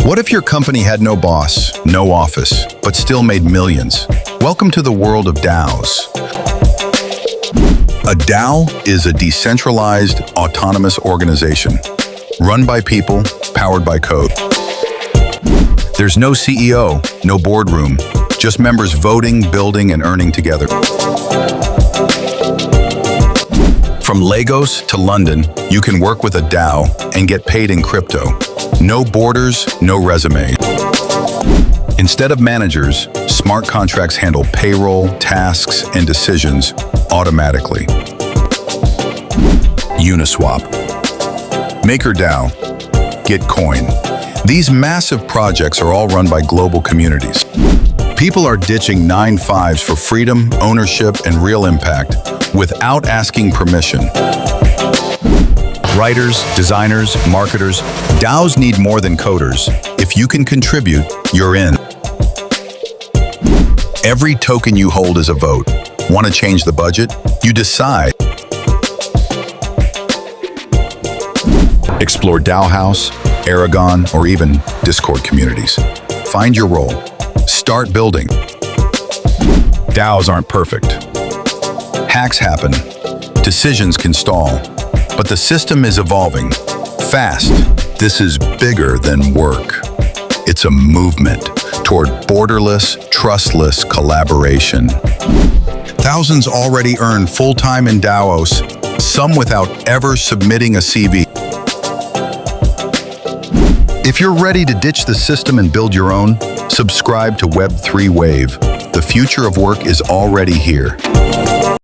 What if your company had no boss, no office, but still made millions? Welcome to the world of DAOs. A DAO is a decentralized autonomous organization, run by people, powered by code. There's no CEO, no boardroom, just members voting, building, and earning together. From Lagos to London, you can work with a DAO and get paid in crypto. No borders, no resume. Instead of managers, smart contracts handle payroll, tasks, and decisions automatically. Uniswap. MakerDAO. Gitcoin. These massive projects are all run by global communities. People are ditching 9-5s for freedom, ownership, and real impact without asking permission. Writers, designers, marketers, DAOs need more than coders. If you can contribute, you're in. Every token you hold is a vote. Want to change the budget? You decide. Explore DAO House, Aragon, or even Discord communities. Find your role. Start building. DAOs aren't perfect. Hacks happen. Decisions can stall. But the system is evolving. Fast. This is bigger than work. It's a movement toward borderless, trustless collaboration. Thousands already earn full-time in DAOs, some without ever submitting a CV. If you're ready to ditch the system and build your own, subscribe to Web3 Wave. The future of work is already here.